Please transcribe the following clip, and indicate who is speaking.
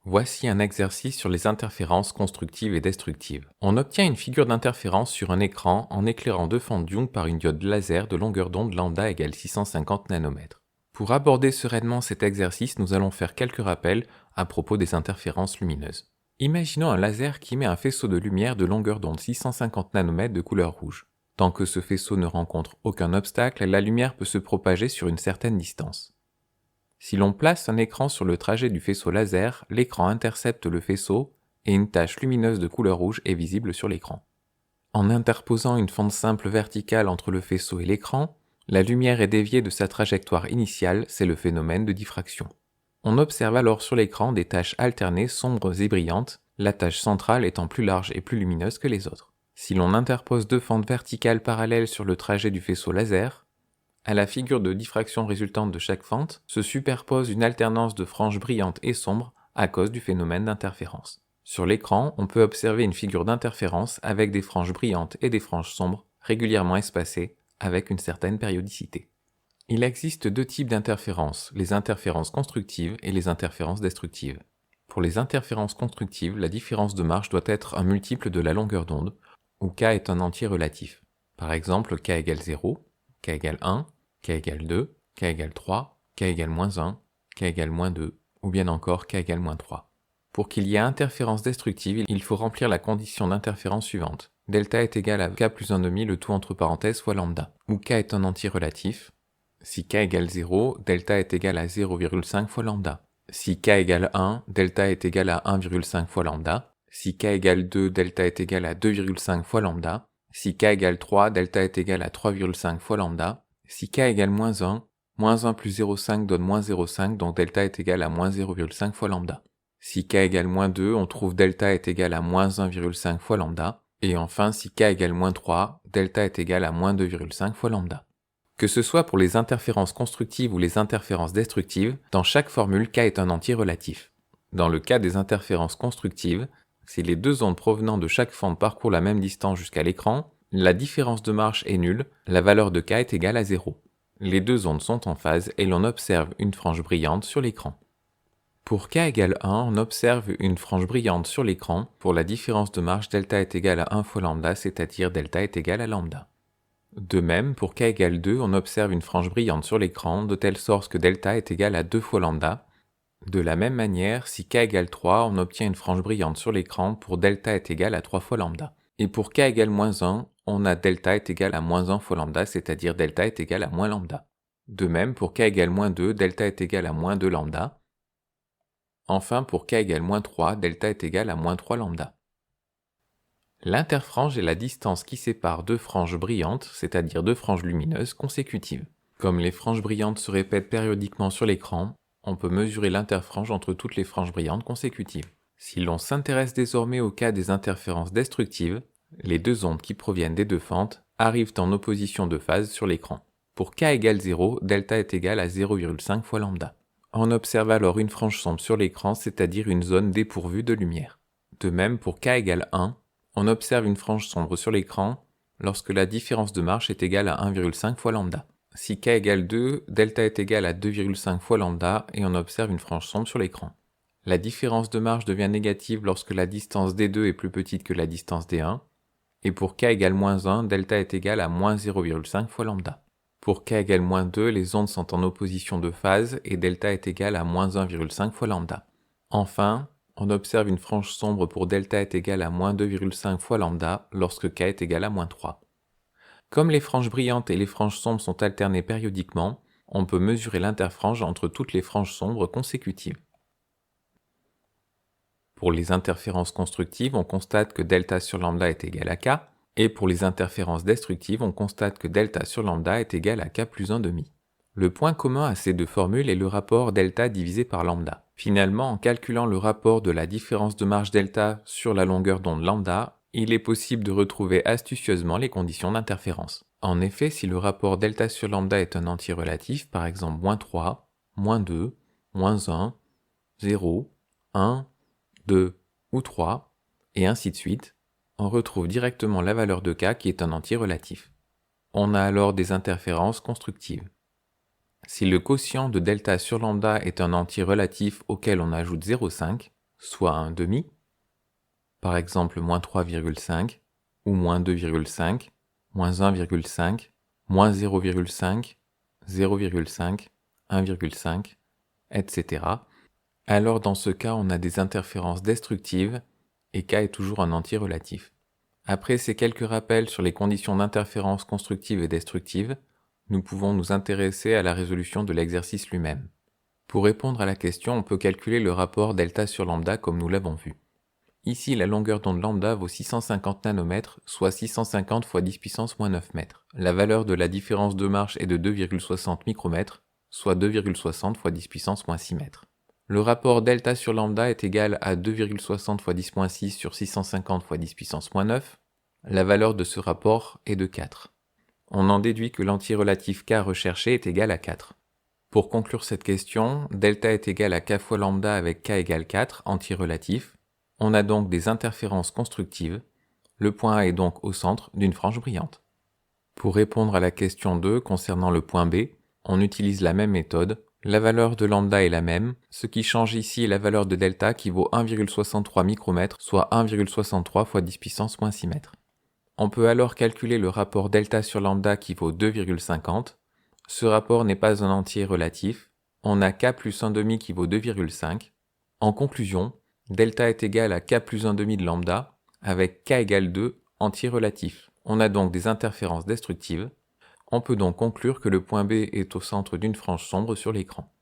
Speaker 1: Voici un exercice sur les interférences constructives et destructives. On obtient une figure d'interférence sur un écran en éclairant deux fentes Young par une diode laser de longueur d'onde lambda égale 650 nanomètres. Pour aborder sereinement cet exercice, nous allons faire quelques rappels à propos des interférences lumineuses. Imaginons un laser qui émet un faisceau de lumière de longueur d'onde 650 nanomètres de couleur rouge. Tant que ce faisceau ne rencontre aucun obstacle, la lumière peut se propager sur une certaine distance. Si l'on place un écran sur le trajet du faisceau laser, l'écran intercepte le faisceau et une tache lumineuse de couleur rouge est visible sur l'écran. En interposant une fente simple verticale entre le faisceau et l'écran, la lumière est déviée de sa trajectoire initiale, c'est le phénomène de diffraction. On observe alors sur l'écran des taches alternées sombres et brillantes, la tache centrale étant plus large et plus lumineuse que les autres. Si l'on interpose deux fentes verticales parallèles sur le trajet du faisceau laser, à la figure de diffraction résultante de chaque fente se superpose une alternance de franges brillantes et sombres à cause du phénomène d'interférence. Sur l'écran, on peut observer une figure d'interférence avec des franges brillantes et des franges sombres régulièrement espacées avec une certaine périodicité. Il existe deux types d'interférences, les interférences constructives et les interférences destructives. Pour les interférences constructives, la différence de marge doit être un multiple de la longueur d'onde, où k est un entier relatif. Par exemple, k égale 0, k égale 1, k égale 2, k égale 3, k égale moins 1, k égale moins 2, ou bien encore k égale moins 3. Pour qu'il y ait interférence destructive, il faut remplir la condition d'interférence suivante. Delta est égal à k plus 1/2, le tout entre parenthèses, fois lambda, où k est un entier relatif. Si k égale 0, delta est égal à 0,5 fois lambda. Si k égale 1, delta est égal à 1,5 fois lambda. Si k égale 2, delta est égal à 2,5 fois lambda. Si k égale 3, delta est égal à 3,5 fois lambda. Si k égale moins 1 plus 0,5 donne moins 0,5, donc delta est égal à moins 0,5 fois lambda. Si k égale moins 2, on trouve delta est égal à moins 1,5 fois lambda. Et enfin, si k égale moins 3, delta est égal à moins 2,5 fois lambda. Que ce soit pour les interférences constructives ou les interférences destructives, dans chaque formule, k est un entier relatif. Dans le cas des interférences constructives, si les deux ondes provenant de chaque fente parcourent la même distance jusqu'à l'écran, la différence de marche est nulle, la valeur de k est égale à 0. Les deux ondes sont en phase et l'on observe une frange brillante sur l'écran. Pour k égale 1, on observe une frange brillante sur l'écran. Pour la différence de marche, delta est égal à 1 fois lambda, c'est-à-dire delta est égal à lambda. De même, pour k égale 2, on observe une frange brillante sur l'écran, de telle sorte que delta est égal à 2 fois lambda. De la même manière, si k égale 3, on obtient une frange brillante sur l'écran pour delta est égal à 3 fois lambda. Et pour k égale moins 1, on a delta est égal à moins 1 fois lambda, c'est-à-dire delta est égal à moins lambda. De même, pour k égale moins 2, delta est égal à moins 2 lambda. Enfin, pour k égale moins 3, delta est égal à moins 3 lambda. L'interfrange est la distance qui sépare deux franges brillantes, c'est-à-dire deux franges lumineuses consécutives. Comme les franges brillantes se répètent périodiquement sur l'écran, on peut mesurer l'interfrange entre toutes les franges brillantes consécutives. Si l'on s'intéresse désormais au cas des interférences destructives, les deux ondes qui proviennent des deux fentes arrivent en opposition de phase sur l'écran. Pour k égale 0, delta est égal à 0,5 fois lambda. On observe alors une frange sombre sur l'écran, c'est-à-dire une zone dépourvue de lumière. De même, pour k égale 1, on observe une frange sombre sur l'écran lorsque la différence de marche est égale à 1,5 fois lambda. Si k égale 2, delta est égal à 2,5 fois lambda et on observe une frange sombre sur l'écran. La différence de marche devient négative lorsque la distance d2 est plus petite que la distance d1. Et pour k égale moins 1, delta est égal à moins 0,5 fois lambda. Pour k égale moins 2, les ondes sont en opposition de phase et delta est égal à moins 1,5 fois lambda. Enfin, on observe une frange sombre pour delta est égal à moins 2,5 fois lambda lorsque k est égal à moins 3. Comme les franges brillantes et les franges sombres sont alternées périodiquement, on peut mesurer l'interfrange entre toutes les franges sombres consécutives. Pour les interférences constructives, on constate que delta sur lambda est égal à k, et pour les interférences destructives, on constate que delta sur lambda est égal à k plus 1/2. Le point commun à ces deux formules est le rapport delta divisé par lambda. Finalement, en calculant le rapport de la différence de marche delta sur la longueur d'onde lambda, il est possible de retrouver astucieusement les conditions d'interférence. En effet, si le rapport delta sur lambda est un entier relatif, par exemple moins 3, moins 2, moins 1, 0, 1, 2 ou 3, et ainsi de suite, on retrouve directement la valeur de k qui est un entier relatif. On a alors des interférences constructives. Si le quotient de delta sur lambda est un entier relatif auquel on ajoute 0,5, soit un demi, par exemple moins 3,5, ou moins 2,5, moins 1,5, moins 0,5, 0,5, 1,5, etc. Alors dans ce cas, on a des interférences destructives et K est toujours un entier relatif. Après ces quelques rappels sur les conditions d'interférence constructive et destructive, nous pouvons nous intéresser à la résolution de l'exercice lui-même. Pour répondre à la question, on peut calculer le rapport delta sur lambda comme nous l'avons vu. Ici, la longueur d'onde lambda vaut 650 nanomètres, soit 650 fois 10 puissance moins 9 mètres. La valeur de la différence de marche est de 2,60 micromètres, soit 2,60 fois 10 puissance moins 6 mètres. Le rapport delta sur lambda est égal à 2,60 fois 10 moins 6 sur 650 fois 10 puissance moins 9. La valeur de ce rapport est de 4. On en déduit que l'entier relatif K recherché est égal à 4. Pour conclure cette question, delta est égal à K fois lambda avec K égale 4, entier relatif. On a donc des interférences constructives. Le point A est donc au centre d'une frange brillante. Pour répondre à la question 2 concernant le point B, on utilise la même méthode. La valeur de lambda est la même, ce qui change ici est la valeur de delta qui vaut 1,63 micromètres, soit 1,63 fois 10 puissance moins 6 mètres. On peut alors calculer le rapport delta sur lambda qui vaut 2,50. Ce rapport n'est pas un entier relatif. On a K plus 1 demi qui vaut 2,5. En conclusion, delta est égal à K plus 1 demi de lambda, avec K égale 2, entier relatif. On a donc des interférences destructives. On peut donc conclure que le point B est au centre d'une frange sombre sur l'écran.